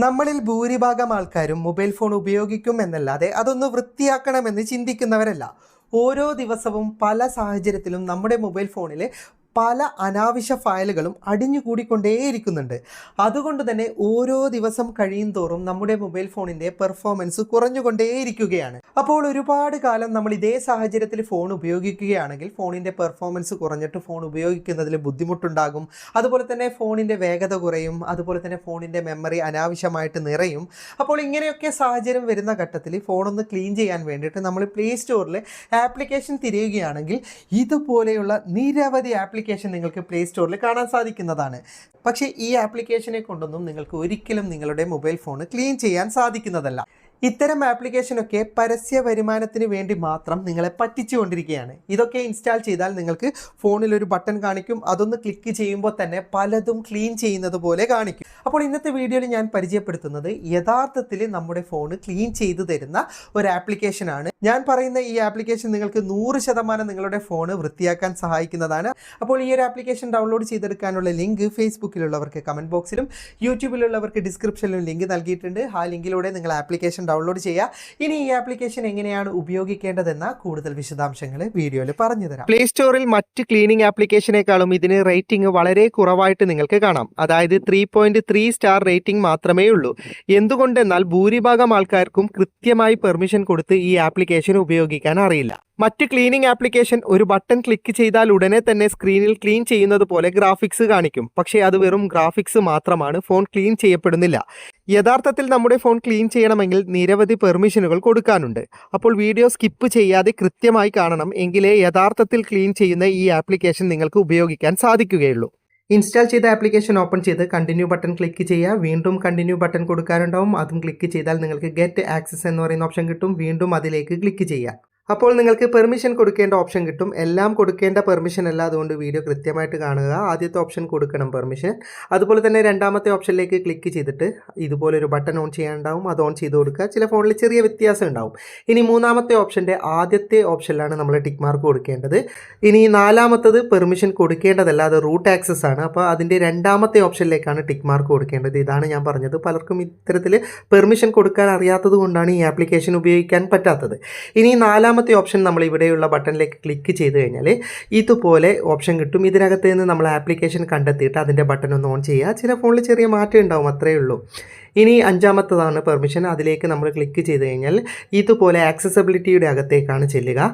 നമ്മളിൽ ഭൂരിഭാഗം ആൾക്കാരും മൊബൈൽ ഫോൺ ഉപയോഗിക്കും എന്നല്ലാതെ അതൊന്ന് വൃത്തിയാക്കണമെന്ന് ചിന്തിക്കുന്നവരല്ല. ഓരോ ദിവസവും പല സാഹചര്യത്തിലും നമ്മുടെ മൊബൈൽ ഫോണിൽ പല അനാവശ്യ ഫയലുകളും അടിഞ്ഞുകൂടിക്കൊണ്ടേയിരിക്കുന്നുണ്ട്. അതുകൊണ്ട് തന്നെ ഓരോ ദിവസം കഴിയും തോറും നമ്മുടെ മൊബൈൽ ഫോണിൻ്റെ പെർഫോമൻസ് കുറഞ്ഞുകൊണ്ടേയിരിക്കുകയാണ്. അപ്പോൾ ഒരുപാട് കാലം നമ്മൾ ഇതേ സാഹചര്യത്തിൽ ഫോൺ ഉപയോഗിക്കുകയാണെങ്കിൽ ഫോണിൻ്റെ പെർഫോമൻസ് കുറഞ്ഞിട്ട് ഫോൺ ഉപയോഗിക്കുന്നതിൽ ബുദ്ധിമുട്ടുണ്ടാകും. അതുപോലെ തന്നെ ഫോണിൻ്റെ വേഗത കുറയും. അതുപോലെ തന്നെ ഫോണിൻ്റെ മെമ്മറി അനാവശ്യമായിട്ട് നിറയും. അപ്പോൾ ഇങ്ങനെയൊക്കെ സാഹചര്യം വരുന്ന ഘട്ടത്തിൽ ഫോണൊന്ന് ക്ലീൻ ചെയ്യാൻ വേണ്ടിയിട്ട് നമ്മൾ പ്ലേ സ്റ്റോറിൽ ആപ്ലിക്കേഷൻ തിരയുകയാണെങ്കിൽ ഇതുപോലെയുള്ള നിരവധി ആപ്ലിക്കേഷൻ നിങ്ങൾക്ക് പ്ലേ സ്റ്റോറിൽ കാണാൻ സാധിക്കുന്നതാണ്. പക്ഷേ ഈ ആപ്ലിക്കേഷനെ കൊണ്ടൊന്നും നിങ്ങൾക്ക് ഒരിക്കലും നിങ്ങളുടെ മൊബൈൽ ഫോൺ ക്ലീൻ ചെയ്യാൻ സാധിക്കുന്നതല്ല. ഇത്തരം ആപ്ലിക്കേഷനൊക്കെ പരസ്യ വരുമാനത്തിന് വേണ്ടി മാത്രം നിങ്ങളെ പറ്റിച്ചുകൊണ്ടിരിക്കുകയാണ്. ഇതൊക്കെ ഇൻസ്റ്റാൾ ചെയ്താൽ നിങ്ങൾക്ക് ഫോണിൽ ഒരു ബട്ടൺ കാണിക്കും. അതൊന്ന് ക്ലിക്ക് ചെയ്യുമ്പോൾ തന്നെ പലതും ക്ലീൻ ചെയ്യുന്നത് പോലെ കാണിക്കും. അപ്പോൾ ഇന്നത്തെ വീഡിയോയിൽ ഞാൻ പരിചയപ്പെടുത്തുന്നത് യഥാർത്ഥത്തിൽ നമ്മുടെ ഫോൺ ക്ലീൻ ചെയ്തു തരുന്ന ഒരു ആപ്ലിക്കേഷനാണ്. ഞാൻ പറയുന്ന ഈ ആപ്ലിക്കേഷൻ നിങ്ങൾക്ക് 100% നിങ്ങളുടെ ഫോൺ വൃത്തിയാക്കാൻ സഹായിക്കുന്നതാണ്. അപ്പോൾ ഈ ഒരു ആപ്ലിക്കേഷൻ ഡൗൺലോഡ് ചെയ്തെടുക്കാനുള്ള ലിങ്ക് ഫേസ്ബുക്കിലുള്ളവർക്ക് കമൻറ്റ് ബോക്സിലും യൂട്യൂബിലുള്ളവർക്ക് ഡിസ്ക്രിപ്ഷനിലും ലിങ്ക് നൽകിയിട്ടുണ്ട്. ആ ലിങ്കിലൂടെ നിങ്ങൾ ആപ്ലിക്കേഷൻ ഡൗൺലോഡ് ചെയ്യുക. ഇനി ഈ ആപ്ലിക്കേഷൻ എങ്ങനെയാണ് ഉപയോഗിക്കേണ്ടതെന്ന കൂടുതൽ വിശദാംശങ്ങൾ വീഡിയോയിൽ പറഞ്ഞു തരാം. പ്ലേ സ്റ്റോറിൽ മറ്റ് ക്ലീനിങ് ആപ്ലിക്കേഷനേക്കാളും ഇതിന് റേറ്റിംഗ് വളരെ കുറവായിട്ട് നിങ്ങൾക്ക് കാണാം. അതായത് 3.3 സ്റ്റാർ റേറ്റിംഗ് മാത്രമേ ഉള്ളൂ. എന്തുകൊണ്ടെന്നാൽ ഭൂരിഭാഗം ആൾക്കാർക്കും കൃത്യമായി പെർമിഷൻ കൊടുത്ത് ഈ ആപ്ലിക്കേഷൻ ഉപയോഗിക്കാൻ അറിയില്ല. മറ്റ് ക്ലീനിങ് ആപ്ലിക്കേഷൻ ഒരു ബട്ടൺ ക്ലിക്ക് ചെയ്താൽ ഉടനെ തന്നെ സ്ക്രീനിൽ ക്ലീൻ ചെയ്യുന്നത് പോലെ ഗ്രാഫിക്സ് കാണിക്കും. പക്ഷേ അത് വെറും ഗ്രാഫിക്സ് മാത്രമാണ്, ഫോൺ ക്ലീൻ ചെയ്യപ്പെടുന്നില്ല. യഥാർത്ഥത്തിൽ നമ്മുടെ ഫോൺ ക്ലീൻ ചെയ്യണമെങ്കിൽ നിരവധി പെർമിഷനുകൾ കൊടുക്കാനുണ്ട്. അപ്പോൾ വീഡിയോ സ്കിപ്പ് ചെയ്യാതെ കൃത്യമായി കാണണം, എങ്കിലേ യഥാർത്ഥത്തിൽ ക്ലീൻ ചെയ്യുന്ന ഈ ആപ്ലിക്കേഷൻ നിങ്ങൾക്ക് ഉപയോഗിക്കാൻ സാധിക്കുകയുള്ളൂ. ഇൻസ്റ്റാൾ ചെയ്ത ആപ്ലിക്കേഷൻ ഓപ്പൺ ചെയ്ത് കണ്ടിന്യൂ ബട്ടൺ ക്ലിക്ക് ചെയ്യുക. വീണ്ടും കണ്ടിന്യൂ ബട്ടൺ കൊടുക്കാനുണ്ടാവും. അതും ക്ലിക്ക് ചെയ്താൽ നിങ്ങൾക്ക് ഗെറ്റ് ആക്സസ് എന്ന് പറയുന്ന ഓപ്ഷൻ കിട്ടും. വീണ്ടും അതിലേക്ക് ക്ലിക്ക് ചെയ്യുക. അപ്പോൾ നിങ്ങൾക്ക് പെർമിഷൻ കൊടുക്കേണ്ട ഓപ്ഷൻ കിട്ടും. എല്ലാം കൊടുക്കേണ്ട പെർമിഷൻ അല്ല, അതുകൊണ്ട് വീഡിയോ കൃത്യമായിട്ട് കാണുക. ആദ്യത്തെ ഓപ്ഷൻ കൊടുക്കണം പെർമിഷൻ. അതുപോലെ തന്നെ രണ്ടാമത്തെ ഓപ്ഷനിലേക്ക് ക്ലിക്ക് ചെയ്തിട്ട് ഇതുപോലൊരു ബട്ടൺ ഓൺ ചെയ്യാനുണ്ടാവും. അത് ഓൺ ചെയ്ത് കൊടുക്കുക. ചില ഫോണിൽ ചെറിയ വ്യത്യാസം ഉണ്ടാവും. ഇനി മൂന്നാമത്തെ ഓപ്ഷൻ്റെ ആദ്യത്തെ ഓപ്ഷനിലാണ് നമ്മൾ ടിക്ക് മാർക്ക് കൊടുക്കേണ്ടത്. ഇനി നാലാമത്തത് പെർമിഷൻ കൊടുക്കേണ്ടതല്ല, അത് റൂട്ട് ആക്സസ് ആണ്. അപ്പോൾ അതിൻ്റെ രണ്ടാമത്തെ ഓപ്ഷനിലേക്കാണ് ടിക്ക് മാർക്ക് കൊടുക്കേണ്ടത്. ഇതാണ് ഞാൻ പറഞ്ഞത്, പലർക്കും ഇത്തരത്തിൽ പെർമിഷൻ കൊടുക്കാൻ അറിയാത്തത് കൊണ്ടാണ് ഈ ആപ്ലിക്കേഷൻ ഉപയോഗിക്കാൻ പറ്റാത്തത്. ഇനി നാലാമത്തെ ഓപ്ഷൻ നമ്മൾ ഇവിടെയുള്ള ബട്ടണിലേക്ക് ക്ലിക്ക് ചെയ്ത് കഴിഞ്ഞാൽ ഇതുപോലെ ഓപ്ഷൻ കിട്ടും. ഇതിനകത്ത് നിന്ന് നമ്മൾ ആപ്ലിക്കേഷൻ കണ്ടെത്തിയിട്ട് അതിൻ്റെ ബട്ടൺ ഒന്ന് ഓൺ ചെയ്യുക. ചില ഫോണിൽ ചെറിയ മാറ്റം ഉണ്ടാവും, അത്രയേ ഉള്ളൂ. ഇനി അഞ്ചാമത്തതാണ് പെർമിഷൻ. അതിലേക്ക് നമ്മൾ ക്ലിക്ക് ചെയ്ത് കഴിഞ്ഞാൽ ഇതുപോലെ ആക്സസിബിലിറ്റിയുടെ അകത്തേക്കാണ് ചെല്ലുക.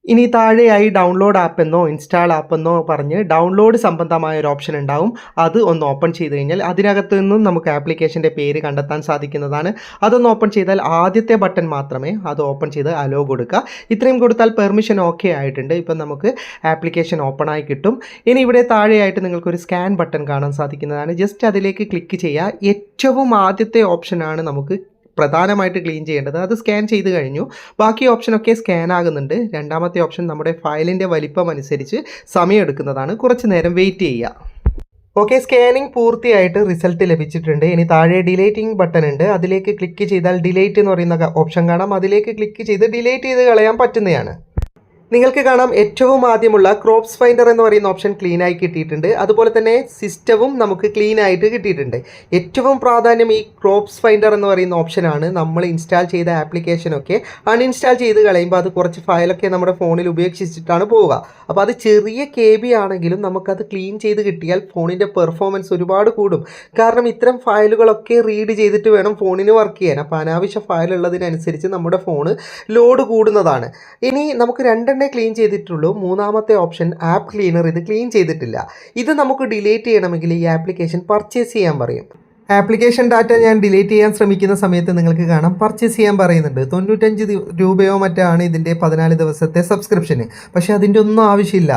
ഇനി താഴെയായി ഡൗൺലോഡ് ആപ്പ് എന്നോ ഇൻസ്റ്റാൾ ആപ്പ് എന്നോ പറഞ്ഞ് ഡൗൺലോഡ് സംബന്ധമായ ഒരു ഓപ്ഷൻ ഉണ്ടാവും. അത് ഒന്ന് ഓപ്പൺ ചെയ്ത് കഴിഞ്ഞാൽ അതിനകത്ത് നിന്നും നമുക്ക് ആപ്ലിക്കേഷൻ്റെ പേര് കണ്ടെത്താൻ സാധിക്കുന്നതാണ്. അതൊന്ന് ഓപ്പൺ ചെയ്താൽ ആദ്യത്തെ ബട്ടൺ മാത്രമേ അത് ഓപ്പൺ ചെയ്ത് അലോ കൊടുക്കുക. ഇത്രയും കൊടുത്താൽ പെർമിഷൻ ഓക്കെ ആയിട്ടുണ്ട്. ഇപ്പം നമുക്ക് ആപ്ലിക്കേഷൻ ഓപ്പൺ ആയി കിട്ടും. ഇനി ഇവിടെ താഴെയായിട്ട് നിങ്ങൾക്കൊരു സ്കാൻ ബട്ടൺ കാണാൻ സാധിക്കുന്നതാണ്. ജസ്റ്റ് അതിലേക്ക് ക്ലിക്ക് ചെയ്യുക. ഏറ്റവും ആദ്യത്തെ ഓപ്ഷനാണ് നമുക്ക് പ്രധാനമായിട്ട് ക്ലീൻ ചെയ്യേണ്ടത്. അത് സ്കാൻ ചെയ്ത് കഴിഞ്ഞു. ബാക്കി ഓപ്ഷനൊക്കെ സ്കാൻ ആകുന്നുണ്ട്. രണ്ടാമത്തെ ഓപ്ഷൻ നമ്മുടെ ഫയലിൻ്റെ വലിപ്പം അനുസരിച്ച് സമയമെടുക്കുന്നതാണ്. കുറച്ച് നേരം വെയിറ്റ് ചെയ്യുക. ഓക്കെ, സ്കാനിങ് പൂർത്തിയായിട്ട് റിസൾട്ട് ലഭിച്ചിട്ടുണ്ട്. ഇനി താഴെ ഡിലേറ്റിംഗ് ബട്ടൺ ഉണ്ട്. അതിലേക്ക് ക്ലിക്ക് ചെയ്താൽ ഡിലേറ്റ് എന്ന് പറയുന്ന ഓപ്ഷൻ കാണാം. അതിലേക്ക് ക്ലിക്ക് ചെയ്ത് ഡിലേറ്റ് ചെയ്ത് കളയാൻ പറ്റുന്നതാണ്. നിങ്ങൾക്ക് കാണാം ഏറ്റവും ആദ്യമുള്ള ക്രോപ്സ് ഫൈൻഡർ എന്ന് പറയുന്ന ഓപ്ഷൻ ക്ലീൻ ആയി കിട്ടിയിട്ടുണ്ട്. അതുപോലെ തന്നെ സിസ്റ്റവും നമുക്ക് ക്ലീൻ ആയിട്ട് കിട്ടിയിട്ടുണ്ട്. ഏറ്റവും പ്രാധാന്യം ഈ ക്രോപ്സ് ഫൈൻഡർ എന്ന് പറയുന്ന ഓപ്ഷനാണ്. നമ്മൾ ഇൻസ്റ്റാൾ ചെയ്ത ആപ്ലിക്കേഷനൊക്കെ അൺഇൻസ്റ്റാൾ ചെയ്ത് കളയുമ്പോൾ അത് കുറച്ച് ഫയലൊക്കെ നമ്മുടെ ഫോണിൽ ഉപേക്ഷിച്ചിട്ടാണ് പോവുക. അപ്പോൾ അത് ചെറിയ KB ആണെങ്കിലും നമുക്കത് ക്ലീൻ ചെയ്ത് കിട്ടിയാൽ ഫോണിൻ്റെ പെർഫോമൻസ് ഒരുപാട് കൂടും. കാരണം ഇത്തരം ഫയലുകളൊക്കെ റീഡ് ചെയ്തിട്ട് വേണം ഫോണിന് വർക്ക് ചെയ്യാൻ. അപ്പോൾ അനാവശ്യ ഫയൽ ഉള്ളതിനനുസരിച്ച് നമ്മുടെ ഫോണ് ലോഡ് കൂടുന്നതാണ്. ഇനി നമുക്ക് രണ്ടെണ്ണം ക്ലീൻ ചെയ്തിട്ടുള്ളൂ. മൂന്നാമത്തെ ഓപ്ഷൻ ആപ്പ് ക്ലീനർ, ഇത് ക്ലീൻ ചെയ്തിട്ടില്ല. ഇത് നമുക്ക് ഡിലീറ്റ് ചെയ്യണമെങ്കിൽ ഈ ആപ്ലിക്കേഷൻ പർച്ചേസ് ചെയ്യാൻ പറയും. ആപ്ലിക്കേഷൻ ഡാറ്റ ഞാൻ ഡിലീറ്റ് ചെയ്യാൻ ശ്രമിക്കുന്ന സമയത്ത് നിങ്ങൾക്ക് കാണാം പർച്ചേസ് ചെയ്യാൻ പറയുന്നുണ്ട്. 95 രൂപയോ മറ്റാണ് ഇതിൻ്റെ 14 ദിവസത്തെ സബ്സ്ക്രിപ്ഷന്. പക്ഷേ അതിൻ്റെ ഒന്നും ആവശ്യമില്ല.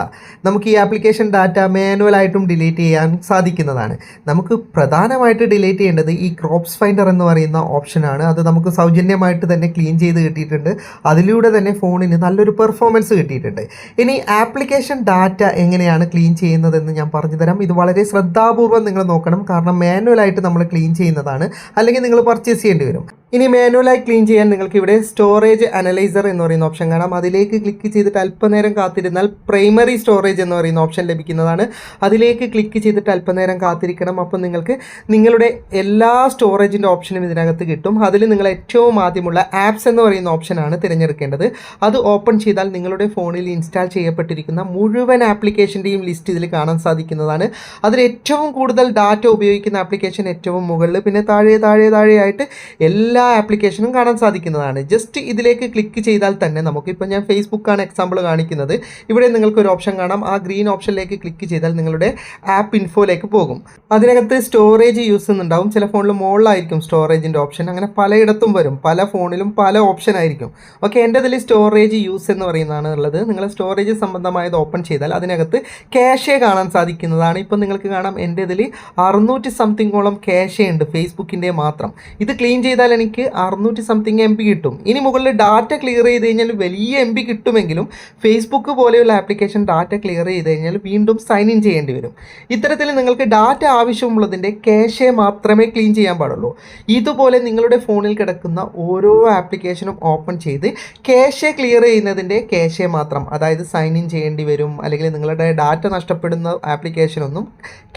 നമുക്ക് ഈ ആപ്ലിക്കേഷൻ ഡാറ്റ മാനുവലായിട്ടും ഡിലീറ്റ് ചെയ്യാൻ സാധിക്കുന്നതാണ്. നമുക്ക് പ്രധാനമായിട്ട് ഡിലീറ്റ് ചെയ്യേണ്ടത് ഈ ക്രോപ്സ് ഫൈൻഡർ എന്ന് പറയുന്ന ഓപ്ഷനാണ്. അത് നമുക്ക് സൗജന്യമായിട്ട് തന്നെ ക്ലീൻ ചെയ്ത് കിട്ടിയിട്ടുണ്ട്. അതിലൂടെ തന്നെ ഫോണിന് നല്ലൊരു പെർഫോമൻസ് കിട്ടിയിട്ടുണ്ട്. ഇനി ആപ്ലിക്കേഷൻ ഡാറ്റ എങ്ങനെയാണ് ക്ലീൻ ചെയ്യുന്നതെന്ന് ഞാൻ പറഞ്ഞു തരാം. ഇത് വളരെ ശ്രദ്ധാപൂർവ്വം നിങ്ങൾ നോക്കണം. കാരണം മാനുവലായിട്ട് നമ്മൾ ക്ലീൻ ചെയ്യുന്നതാണ്, അല്ലെങ്കിൽ നിങ്ങൾ പർച്ചേസ് ചെയ്യേണ്ടി വരും. ഇനി മാനുവലായി ക്ലീൻ ചെയ്യാൻ നിങ്ങൾക്ക് ഇവിടെ സ്റ്റോറേജ് അനലൈസർ എന്ന് പറയുന്ന ഓപ്ഷൻ കാണാം. അതിലേക്ക് ക്ലിക്ക് ചെയ്തിട്ട് അല്പനേരം കാത്തിരുന്നാൽ പ്രൈമറി സ്റ്റോറേജ് എന്ന് പറയുന്ന ഓപ്ഷൻ ലഭിക്കുന്നതാണ്. അതിലേക്ക് ക്ലിക്ക് ചെയ്തിട്ട് അല്പനേരം കാത്തിരിക്കണം. അപ്പോൾ നിങ്ങൾക്ക് നിങ്ങളുടെ എല്ലാ സ്റ്റോറേജിൻ്റെ ഓപ്ഷനും ഇതിനകത്ത് കിട്ടും. അതിൽ നിങ്ങൾ ഏറ്റവും ആദ്യമുള്ള ആപ്സ് എന്ന് പറയുന്ന ഓപ്ഷനാണ് തിരഞ്ഞെടുക്കേണ്ടത്. അത് ഓപ്പൺ ചെയ്താൽ നിങ്ങളുടെ ഫോണിൽ ഇൻസ്റ്റാൾ ചെയ്യപ്പെട്ടിരിക്കുന്ന മുഴുവൻ ആപ്ലിക്കേഷൻ്റെയും ലിസ്റ്റ് ഇതിൽ കാണാൻ സാധിക്കുന്നതാണ്. അതിൽ ഏറ്റവും കൂടുതൽ ഡാറ്റ ഉപയോഗിക്കുന്ന ആപ്ലിക്കേഷൻ ഏറ്റവും മുകളിൽ, പിന്നെ താഴെയായിട്ട് എല്ലാ ആപ്ലിക്കേഷനും കാണാൻ സാധിക്കുന്നതാണ്. ജസ്റ്റ് ഇതിലേക്ക് ക്ലിക്ക് ചെയ്താൽ തന്നെ നമുക്കിപ്പോൾ ഞാൻ ഫേസ്ബുക്കാണ് എക്സാമ്പിൾ കാണിക്കുന്നത്. ഇവിടെ നിങ്ങൾക്കൊരു ഓപ്ഷൻ കാണാം. ആ ഗ്രീൻ ഓപ്ഷനിലേക്ക് ക്ലിക്ക് ചെയ്താൽ നിങ്ങളുടെ ആപ്പ് ഇൻഫോയിലേക്ക് പോകും. അതിനകത്ത് സ്റ്റോറേജ് യൂസ് എന്നുണ്ടാവും. ചില ഫോണിൽ മുകളിലായിരിക്കും സ്റ്റോറേജിൻ്റെ ഓപ്ഷൻ. അങ്ങനെ പലയിടത്തും വരും. പല ഫോണിലും പല ഓപ്ഷൻ ആയിരിക്കും. ഓക്കെ, എൻ്റെ ഇതിൽ സ്റ്റോറേജ് യൂസ് എന്ന് പറയുന്നതാണ് ഉള്ളത്. നിങ്ങൾ സ്റ്റോറേജ് സംബന്ധമായത് ഓപ്പൺ ചെയ്താൽ അതിനകത്ത് ക്യാഷേ കാണാൻ സാധിക്കുന്നതാണ്. ഇപ്പോൾ നിങ്ങൾക്ക് കാണാം എൻ്റെ ഇതിൽ 600 സംതിങ്ങോളം ക്യാഷേ ഉണ്ട്, ഫേസ്ബുക്കിൻ്റെ മാത്രം. ഇത് ക്ലീൻ ചെയ്താൽ എനിക്ക് 600 സംതിങ് MB കിട്ടും. ഇനി മുകളിൽ ഡാറ്റ ക്ലിയർ ചെയ്ത് കഴിഞ്ഞാൽ വലിയ MB കിട്ടുമെങ്കിലും ഫേസ്ബുക്ക് പോലെയുള്ള ആപ്ലിക്കേഷൻ ഡാറ്റ ക്ലിയർ ചെയ്ത് കഴിഞ്ഞാൽ വീണ്ടും സൈൻ ഇൻ ചെയ്യേണ്ടി വരും. ഇത്തരത്തിൽ നിങ്ങൾക്ക് ഡാറ്റ ആവശ്യമുള്ളതിൻ്റെ ക്യാഷേ മാത്രമേ ക്ലീൻ ചെയ്യാൻ പാടുള്ളൂ. ഇതുപോലെ നിങ്ങളുടെ ഫോണിൽ കിടക്കുന്ന ഓരോ ആപ്ലിക്കേഷനും ഓപ്പൺ ചെയ്ത് ക്യാഷേ ക്ലിയർ ചെയ്യുന്നതിൻ്റെ ക്യാഷേ മാത്രം, അതായത് സൈൻ ഇൻ ചെയ്യേണ്ടി വരും, അല്ലെങ്കിൽ നിങ്ങളുടെ ഡാറ്റ നഷ്ടപ്പെടുന്ന ആപ്ലിക്കേഷനൊന്നും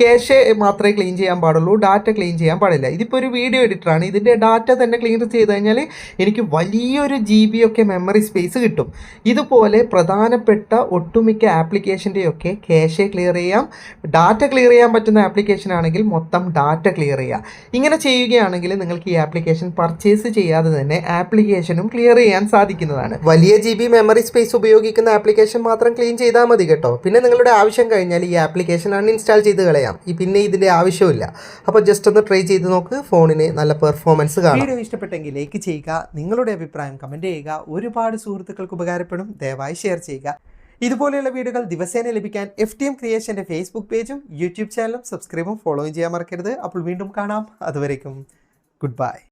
ക്യാഷേ മാത്രമേ ക്ലീൻ ചെയ്യാൻ പാടുള്ളൂ, ഡാറ്റ ക്ലീൻ ചെയ്യാൻ പാടില്ല. ഇതിപ്പോൾ ഒരു വീഡിയോ എഡിറ്ററാണ്. ഇതിൻ്റെ ഡാറ്റ തന്നെ ക്ലിയർ ചെയ്ത് കഴിഞ്ഞാൽ എനിക്ക് വലിയൊരു GB ഒക്കെ മെമ്മറി സ്പേസ് കിട്ടും. ഇതുപോലെ പ്രധാനപ്പെട്ട ഒട്ടുമിക്ക ആപ്ലിക്കേഷൻ്റെയൊക്കെ ക്യാഷെ ക്ലിയർ ചെയ്യാം. ഡാറ്റ ക്ലിയർ ചെയ്യാൻ പറ്റുന്ന ആപ്ലിക്കേഷൻ ആണെങ്കിൽ മൊത്തം ഡാറ്റ ക്ലിയർ ചെയ്യാം. ഇങ്ങനെ ചെയ്യുകയാണെങ്കിൽ നിങ്ങൾക്ക് ഈ ആപ്ലിക്കേഷൻ പർച്ചേസ് ചെയ്യാതെ തന്നെ ആപ്ലിക്കേഷനും ക്ലിയർ ചെയ്യാൻ സാധിക്കുന്നതാണ്. വലിയ GB മെമ്മറി സ്പേസ് ഉപയോഗിക്കുന്ന ആപ്ലിക്കേഷൻ മാത്രം ക്ലീൻ ചെയ്താൽ മതി കേട്ടോ. പിന്നെ നിങ്ങളുടെ ആവശ്യം കഴിഞ്ഞാൽ ഈ ആപ്ലിക്കേഷൻ അൺഇൻസ്റ്റാൾ ചെയ്ത് കളയാം. പിന്നെ ഇതിൻ്റെ ആവശ്യമില്ല. അപ്പോൾ ജസ്റ്റ് ഒന്ന് ട്രൈ ചെയ്ത് നോക്ക്. ഫോണിന് നല്ല പെർഫോമൻസ് കാണാം. വീഡിയോ ഇഷ്ടപ്പെട്ടെങ്കിൽ ലൈക്ക് ചെയ്യുക, നിങ്ങളുടെ അഭിപ്രായം കമൻറ്റ് ചെയ്യുക. ഒരുപാട് സുഹൃത്തുക്കൾക്ക് ഉപകാരപ്പെടും. ദയവായി ഷെയർ ചെയ്യുക. ഇതുപോലെയുള്ള വീഡിയോകൾ ദിവസേന ലഭിക്കാൻ FTM ക്രിയേഷൻ്റെ ഫേസ്ബുക്ക് പേജും യൂട്യൂബ് ചാനലും സബ്സ്ക്രൈബും ഫോളോയും ചെയ്യാൻ മറക്കരുത്. അപ്പോൾ വീണ്ടും കാണാം. അതുവരേക്കും ഗുഡ് ബൈ.